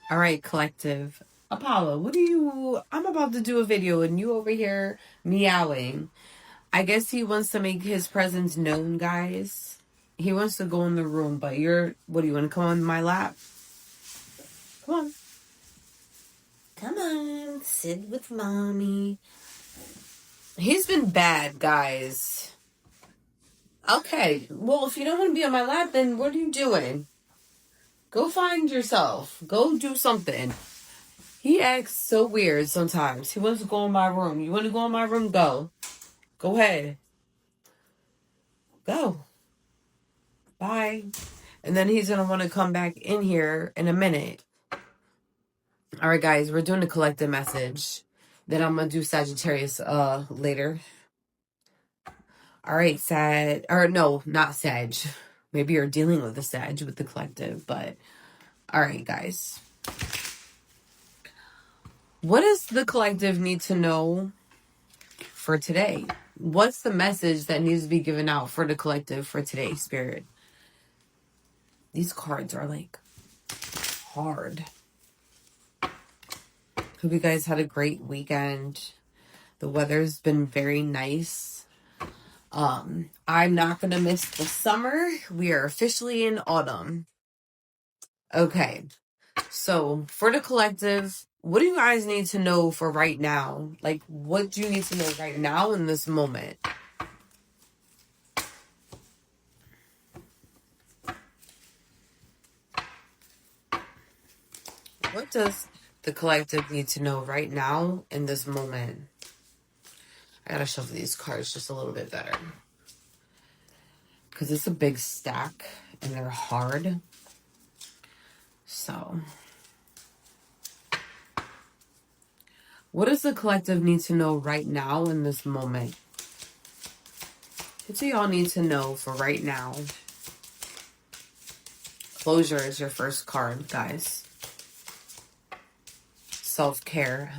All right, collective. Apollo, what do you... I'm about to do a video and you over here meowing. I guess he wants to make his presence known, guys. He wants to go in the room, but you're... What, do you want to come on my lap? Come on. Come on, sit with mommy. He's been bad, guys. Okay, well, if you don't want to be on my lap, then what are you doing? Go find yourself. Go do something. He acts so weird sometimes. He wants to go in my room. You want to go in my room? Go. Go ahead. Go. Bye. And then he's going to want to come back in here in a minute. All right, guys. We're doing a collective message. Then I'm going to do Sagittarius later. All right, Sag. Or no, not Sag. Maybe you're dealing with the Sag with the collective. But all right, guys. What does the collective need to know for today? What's the message that needs to be given out for the collective for today, Spirit? These cards are like hard. Hope you guys had a great weekend. The weather's been very nice. I'm not going to miss the summer. We are officially in autumn. Okay. So for the collective, what do you guys need to know for right now? Like, what do you need to know right now in this moment? What does the collective need to know right now in this moment? I gotta shuffle these cards just a little bit better. Because it's a big stack and they're hard. So, what does the collective need to know right now in this moment? What do y'all need to know for right now? Closure is your first card, guys. Self-care.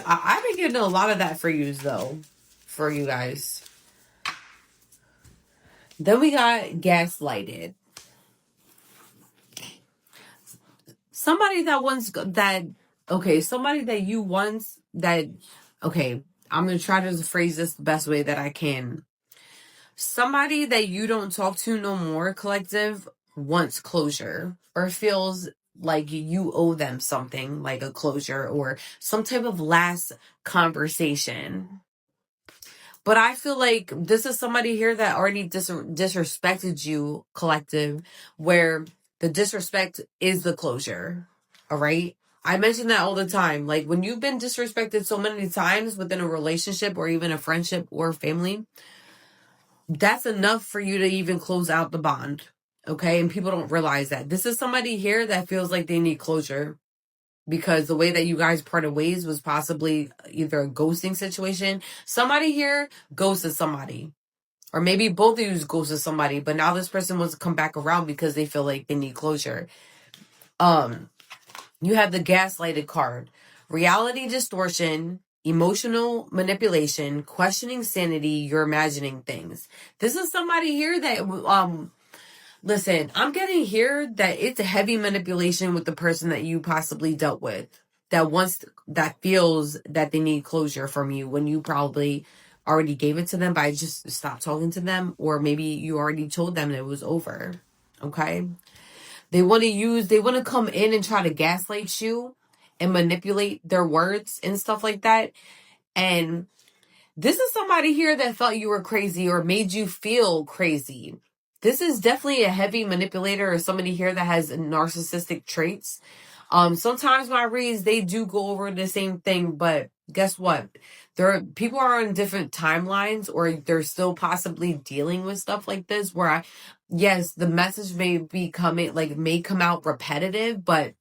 I've been getting a lot of that for you, though. For you guys. Then we got gaslighted. Somebody that once... Okay, somebody that you once... Okay, I'm going to try to phrase this the best way that I can. Somebody that you don't talk to no more, collective, wants closure. Or feels like you owe them something, like a closure or some type of last conversation. But I feel like this is somebody here that already disrespected you, collective, where the disrespect is the closure. All right? I mention that all the time. Like, when you've been disrespected so many times within a relationship or even a friendship or family, that's enough for you to even close out the bond. Okay? And people don't realize that. This is somebody here that feels like they need closure. Because the way that you guys parted ways was possibly either a ghosting situation. Somebody here ghosted somebody. Or maybe both of you ghosted somebody. But now this person wants to come back around because they feel like they need closure. You have the gaslighted card. Reality distortion, emotional manipulation, questioning sanity, you're imagining things. This is somebody here that... Listen, I'm getting here that it's a heavy manipulation with the person that you possibly dealt with. That feels that they need closure from you when you probably already gave it to them by just stop talking to them. Or maybe you already told them that it was over. Okay? They want to come in and try to gaslight you and manipulate their words and stuff like that. And this is somebody here that thought you were crazy or made you feel crazy. This is definitely a heavy manipulator or somebody here that has narcissistic traits. Sometimes my reads, they do go over the same thing, but guess what? People are on different timelines, or they're still possibly dealing with stuff like this where yes, the message may come out repetitive, but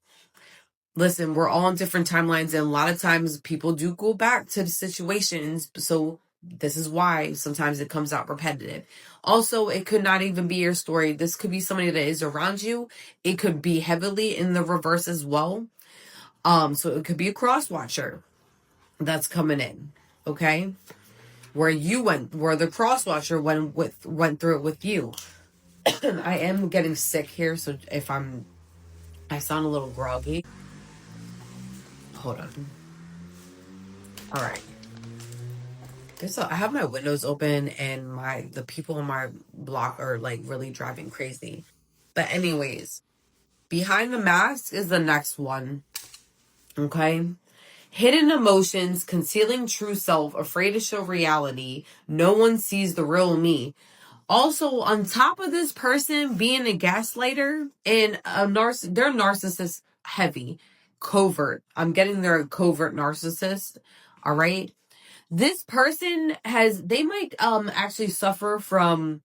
listen, we're all on different timelines, and a lot of times people do go back to the situations. So this is why sometimes it comes out repetitive. Also, it could not even be your story. This could be somebody that is around you. It could be heavily in the reverse as well. So it could be a cross watcher that's coming in. Okay? Where the cross watcher went through it with you. I am getting sick here, so if I sound a little groggy. hold on. All right. I have my windows open and the people in my block are like really driving crazy. But anyways, behind the mask is the next one. Okay. Hidden emotions, concealing true self, afraid to show reality. No one sees the real me. Also, on top of this person being a gaslighter and they're narcissist heavy, covert. I'm getting they're a covert narcissist. All right. This person they might actually suffer from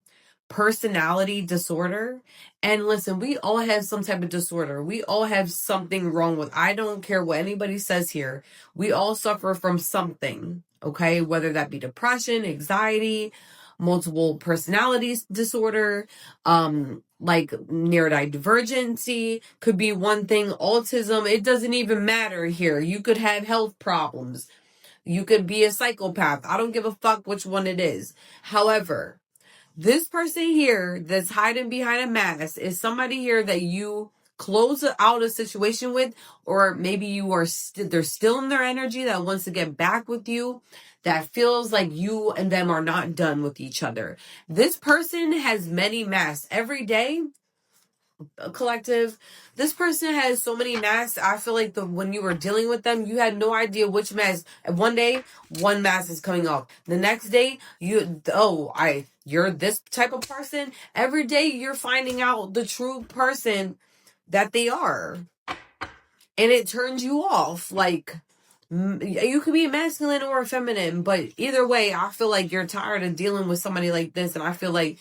personality disorder. And listen, we all have some type of disorder. We all have something wrong with. I don't care what anybody says here. We all suffer from something, okay? Whether that be depression, anxiety, multiple personalities disorder, like neurodivergency could be one thing, autism, it doesn't even matter here. You could have health problems. You could be a psychopath. I don't give a fuck which one it is. However, this person here that's hiding behind a mask is somebody here that you close out a situation with, or maybe you are they're still in their energy that wants to get back with you, that feels like you and them are not done with each other. This person has many masks every day. Collective, this person has so many masks. I feel like when you were dealing with them, you had no idea which mask. One day one mask is coming off, the next day you're this type of person. Every day you're finding out the true person that they are, and it turns you off. Like, you could be masculine or feminine, but either way, I feel like you're tired of dealing with somebody like this. And I feel like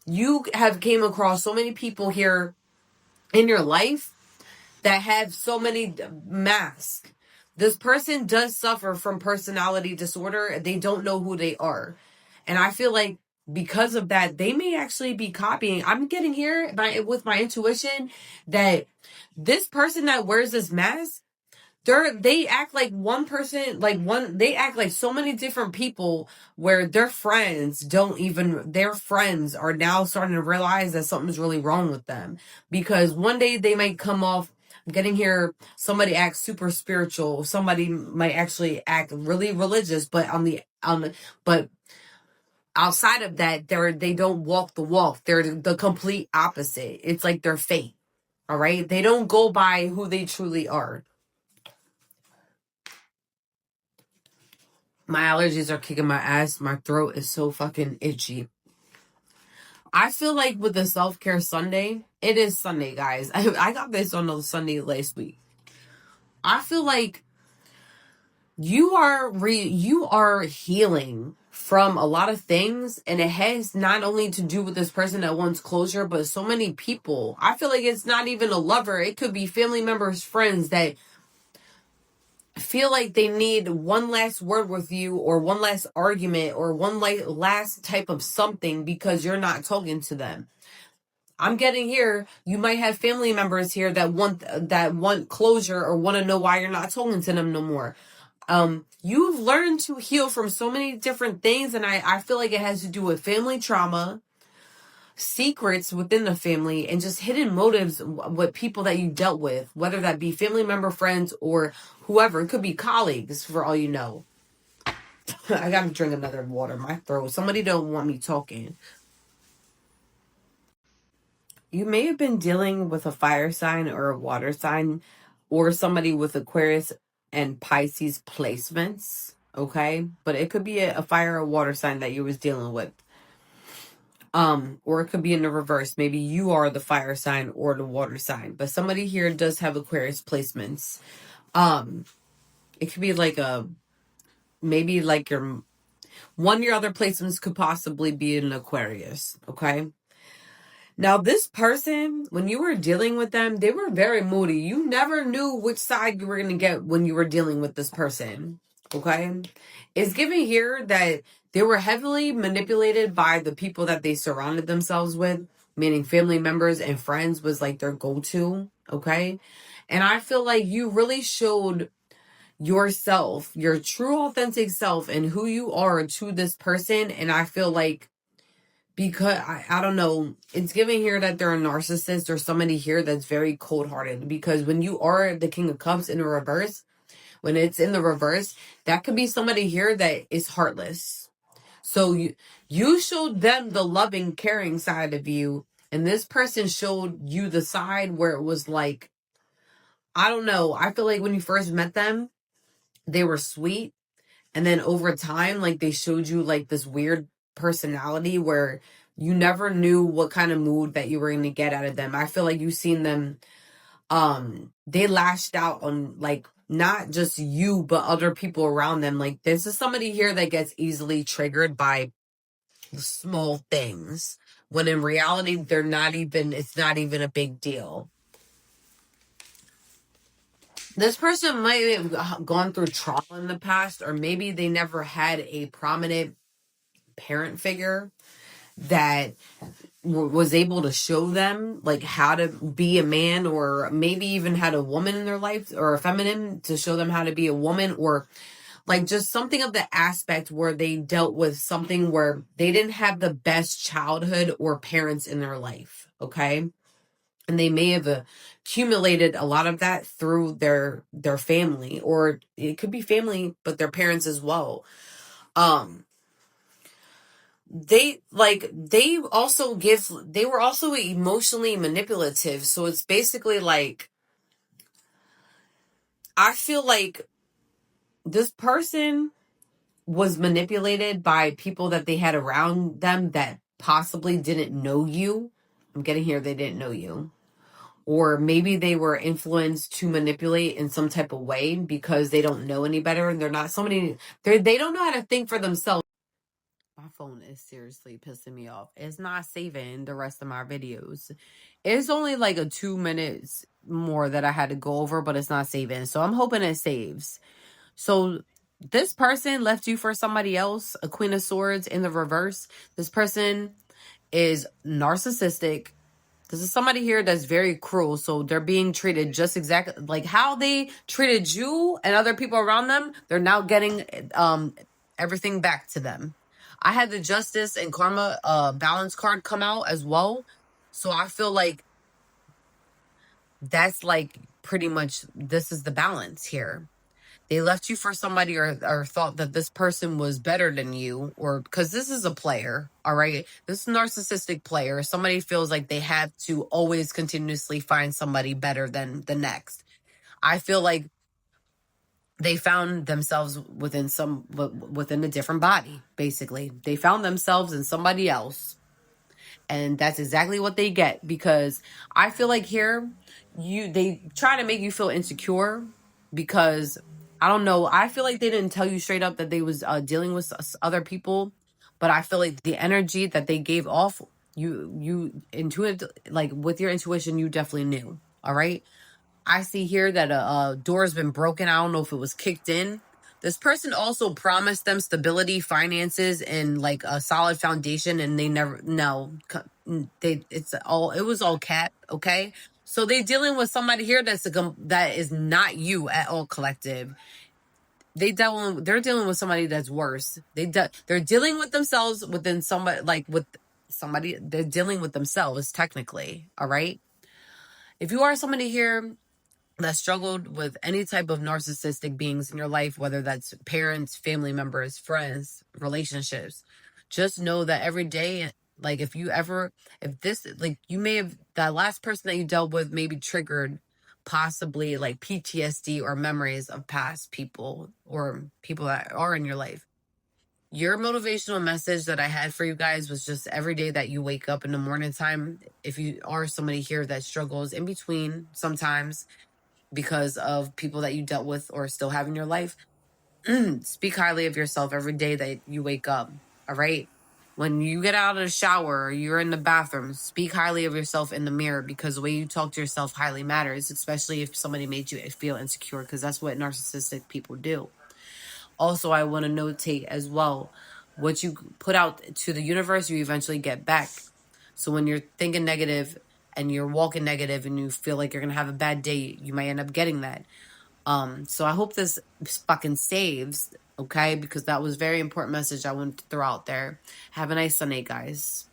you have came across so many people here in your life that have so many masks. This person does suffer from personality disorder. They don't know who they are. And I feel like because of that, they may actually be copying. I'm getting here with my intuition that this person that wears this mask, they act like one person, they act like so many different people where their friends are now starting to realize that something's really wrong with them. Because one day they might come off, I'm getting here, somebody acts super spiritual, somebody might actually act really religious, but but outside of that, they don't walk the walk. They're the complete opposite. It's like they're fake. All right. They don't go by who they truly are. My allergies are kicking my ass. My throat is so fucking itchy. I feel like with the self-care Sunday, it is Sunday, guys. I got this on a Sunday last week. I feel like you are healing from a lot of things, and it has not only to do with this person that wants closure, but so many people. I feel like it's not even a lover. It could be family members, friends that feel like they need one last word with you, or one last argument, or one last type of something because you're not talking to them. I'm getting here, you might have family members here that want closure, or want to know why you're not talking to them no more. You've learned to heal from so many different things, and I feel like it has to do with family trauma, secrets within the family, and just hidden motives with people that you dealt with, whether that be family member, friends, or whoever. It could be colleagues, for all you know. I gotta drink another water. My throat. Somebody don't want me talking. You may have been dealing with a fire sign or a water sign, or somebody with Aquarius and Pisces placements. Okay, but it could be a fire or water sign that you was dealing with. Or it could be in the reverse. Maybe you are the fire sign or the water sign, but somebody here does have Aquarius placements. It could be like maybe like your other placements could possibly be in Aquarius. Okay. Now, this person, when you were dealing with them, they were very moody. You never knew which side you were going to get when you were dealing with this person. Okay. It's given here that they were heavily manipulated by the people that they surrounded themselves with, meaning family members and friends was like their go-to. Okay. And I feel like you really showed yourself, your true authentic self, and who you are to this person. And I feel like, because I don't know, it's giving here that they're a narcissist or somebody here that's very cold-hearted. Because when you are the King of Cups in a reverse, when it's in the reverse, that could be somebody here that is heartless. So you showed them the loving, caring side of you, and this person showed you the side where it was like, I don't know. I feel like when you first met them, they were sweet. And then over time, like they showed you like this weird personality where you never knew what kind of mood that you were going to get out of them. I feel like you've seen them, they lashed out on like not just you, but other people around them. Like this is somebody here that gets easily triggered by small things when in reality, it's not even a big deal. This person might have gone through trauma in the past, or maybe they never had a prominent parent figure that was able to show them like how to be a man, or maybe even had a woman in their life or a feminine to show them how to be a woman, or like just something of the aspect where they dealt with something where they didn't have the best childhood or parents in their life. Okay. And they may have accumulated a lot of that through their family, or it could be family but their parents as well. They were also emotionally manipulative. So it's basically like, I feel like this person was manipulated by people that they had around them that possibly didn't know you. I'm getting here, they didn't know you. Or maybe they were influenced to manipulate in some type of way because they don't know any better, and they don't know how to think for themselves. My phone is seriously pissing me off. It's not saving the rest of my videos. It's only like a 2 minutes more that I had to go over, but it's not saving. So I'm hoping it saves. So this person left you for somebody else, a Queen of Swords in the reverse. This person is narcissistic. This is somebody here that's very cruel. So they're being treated just exactly like how they treated you and other people around them. They're now getting everything back to them. I had the Justice and Karma balance card come out as well. So I feel like that's like pretty much this is the balance here. They left you for somebody, or thought that this person was better than you, or because this is a player, all right? This narcissistic player, somebody feels like they have to always continuously find somebody better than the next. I feel like they found themselves within a different body, basically. They found themselves in somebody else. And that's exactly what they get, because I feel like here they try to make you feel insecure because I don't know. I feel like they didn't tell you straight up that they was dealing with other people, but I feel like the energy that they gave off, you intuitive, like with your intuition, you definitely knew. All right. I see here that a door has been broken. I don't know if it was kicked in. This person also promised them stability, finances, and like a solid foundation, and they never. No, it was all cat. Okay, so they dealing with somebody here that is not you at all. Collective, they're dealing with somebody that's worse. They're dealing with themselves within somebody, like with somebody. They're dealing with themselves technically. All right. If you are somebody here that struggled with any type of narcissistic beings in your life, whether that's parents, family members, friends, relationships, just know that every day, like if this, like you may have, that last person that you dealt with maybe triggered possibly like PTSD or memories of past people or people that are in your life. Your motivational message that I had for you guys was just every day that you wake up in the morning time, if you are somebody here that struggles in between sometimes, because of people that you dealt with or still have in your life, speak highly of yourself every day that you wake up. All right. When you get out of the shower or you're in the bathroom, speak highly of yourself in the mirror, because the way you talk to yourself highly matters, especially if somebody made you feel insecure, because that's what narcissistic people do. Also, I want to notate as well, what you put out to the universe, you eventually get back. So when you're thinking negative and you're walking negative and you feel like you're going to have a bad day, you might end up getting that. So I hope this fucking saves, okay? Because that was a very important message I wanted to throw out there. Have a nice Sunday, guys.